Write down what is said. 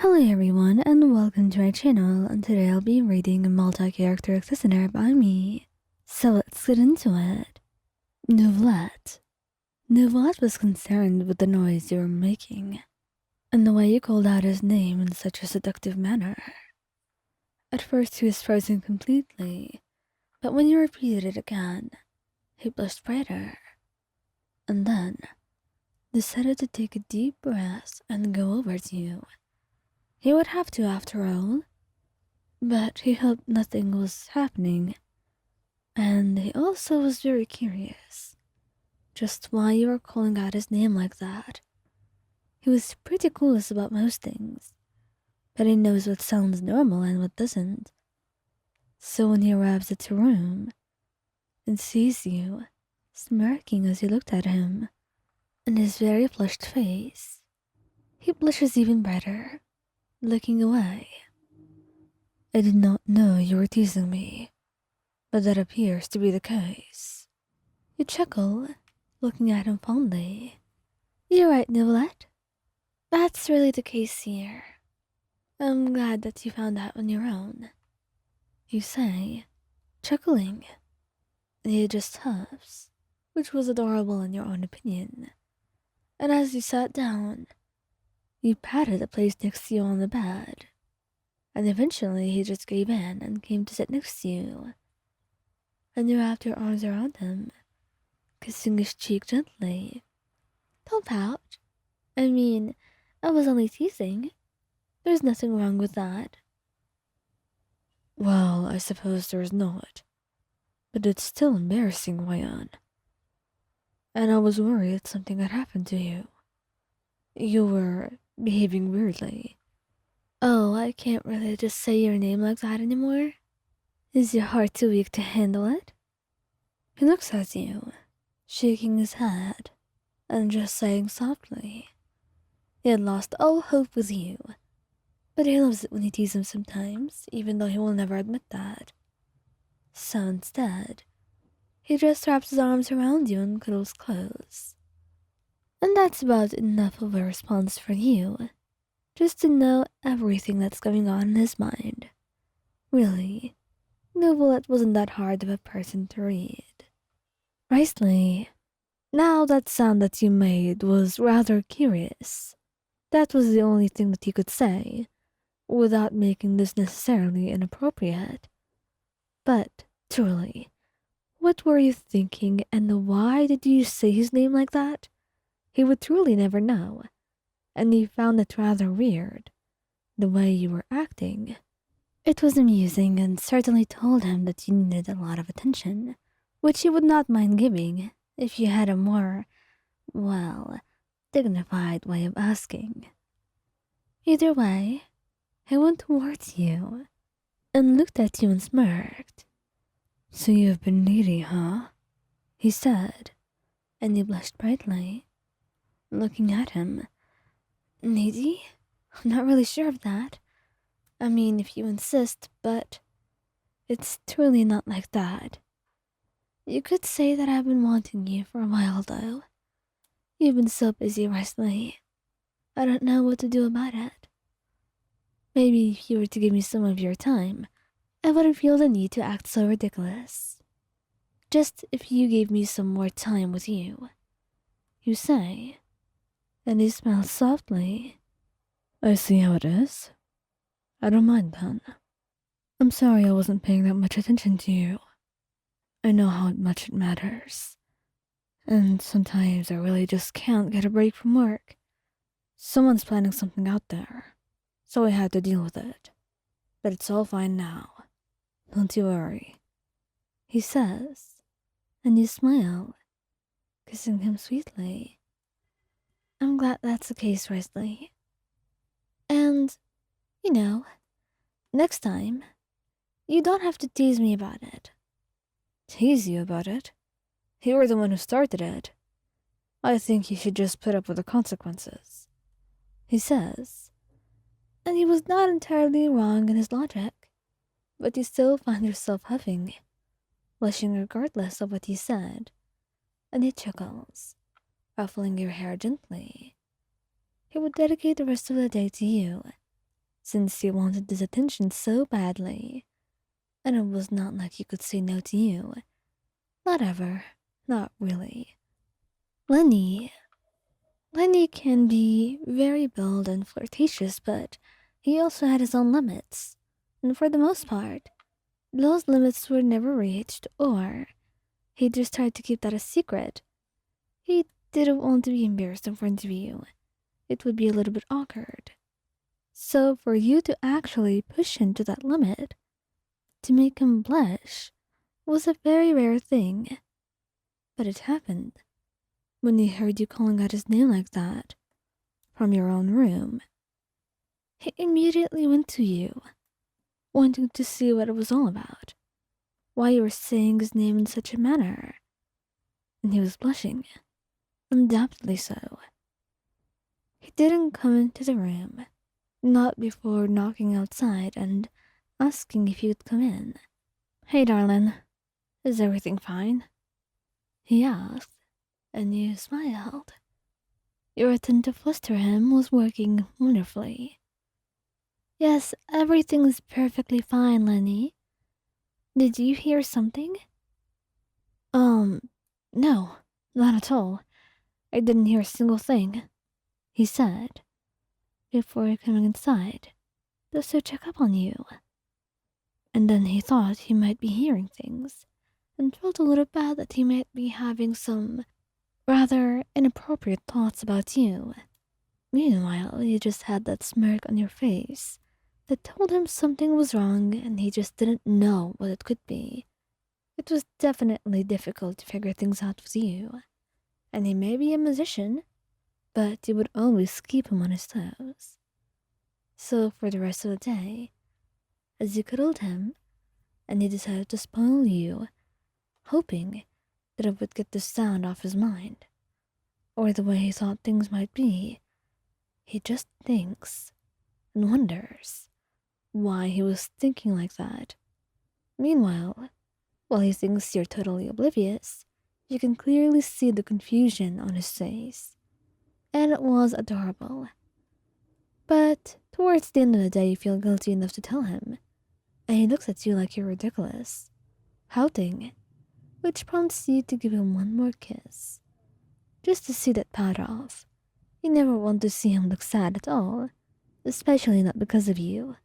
Hello everyone and welcome to my channel, and today I'll be reading a multi-character listener by me. So let's get into it. Neuvillette. Neuvillette was concerned with the noise you were making, and the way you called out his name in such a seductive manner. At first he was frozen completely, but when you repeated it again, he blushed brighter, and then decided to take a deep breath and go over to you. He would have to after all, but he hoped nothing was happening, and he also was very curious just why you were calling out his name like that. He was pretty clueless about most things, but he knows what sounds normal and what doesn't. So when he arrives at your room and sees you smirking as you looked at him and his very flushed face, he blushes even brighter, looking away. I did not know you were teasing me, but that appears to be the case. You chuckle, looking at him fondly. You're right, Neuvillette. That's really the case here. I'm glad that you found out on your own. You say, chuckling, and he just huffs, which was adorable in your own opinion. And as you sat down, you patted the place next to you on the bed, and eventually he just gave in and came to sit next to you. And you wrapped your arms around him, kissing his cheek gently. Don't pout. I mean, I was only teasing. There's nothing wrong with that. Well, I suppose there's not. But it's still embarrassing, Ryan. And I was worried something had happened to you. You were behaving weirdly. Oh, I can't really just say your name like that anymore. Is your heart too weak to handle it? He looks at you, shaking his head, and just saying softly. He had lost all hope with you, but he loves it when you tease him sometimes, even though he will never admit that. So instead, he just wraps his arms around you and cuddles close. And that's about enough of a response for you, just to know everything that's going on in his mind. Really, Neuvillette wasn't that hard of a person to read. Wriothesley, now that sound that you made was rather curious. That was the only thing that you could say, without making this necessarily inappropriate. But, truly, what were you thinking, and why did you say his name like that? He would truly never know, and he found it rather weird, the way you were acting. It was amusing and certainly told him that you needed a lot of attention, which he would not mind giving if you had a more, well, dignified way of asking. Either way, he went towards you and looked at you and smirked. So you've been needy, huh? He said, and you blushed brightly, looking at him. Needy? I'm not really sure of that. I mean, if you insist, but it's truly not like that. You could say that I've been wanting you for a while, though. You've been so busy recently. I don't know what to do about it. Maybe if you were to give me some of your time, I wouldn't feel the need to act so ridiculous. Just if you gave me some more time with you. You say, and he smiles softly. I see how it is. I don't mind then. I'm sorry I wasn't paying that much attention to you. I know how much it matters. And sometimes I really just can't get a break from work. Someone's planning something out there, so I had to deal with it. But it's all fine now. Don't you worry. He says, and you smile, kissing him sweetly. I'm glad that's the case, Wriothesley. And, next time, you don't have to tease me about it. Tease you about it? You were the one who started it. I think you should just put up with the consequences. He says, and he was not entirely wrong in his logic, but you still find yourself huffing, blushing regardless of what he said, and he chuckles, ruffling your hair gently. He would dedicate the rest of the day to you, since you wanted this attention so badly, and it was not like you could say no to you. Not ever. Not really. Lenny. Lenny can be very bold and flirtatious, but he also had his own limits. And for the most part, those limits were never reached, or he just tried to keep that a secret. He didn't want to be embarrassed in front of you. It would be a little bit awkward. So for you to actually push him to that limit, to make him blush, was a very rare thing. But it happened when he heard you calling out his name like that from your own room. He immediately went to you, wanting to see what it was all about, why you were saying his name in such a manner. And he was blushing, undoubtedly so. He didn't come into the room, not before knocking outside and asking if you could come in. "Hey, darling, is everything fine?" he asked, and you smiled. Your attentive voice to him was working wonderfully. "Yes, everything's perfectly fine, Lyney. Did you hear something?" No, not at all. I didn't hear a single thing," he said, before coming inside, just to check up on you. And then he thought he might be hearing things, and felt a little bad that he might be having some rather inappropriate thoughts about you. Meanwhile, you just had that smirk on your face that told him something was wrong and he just didn't know what it could be. It was definitely difficult to figure things out with you, and he may be a musician, but you would always keep him on his toes. So for the rest of the day, as you cuddled him, and he decided to spoil you, hoping that it would get the sound off his mind, or the way he thought things might be, he just thinks and wonders why he was thinking like that. Meanwhile, while he thinks you're totally oblivious, you can clearly see the confusion on his face. And it was adorable. But towards the end of the day, you feel guilty enough to tell him, and he looks at you like you're ridiculous, pouting, which prompts you to give him one more kiss, just to see that pout off. You never want to see him look sad at all, especially not because of you.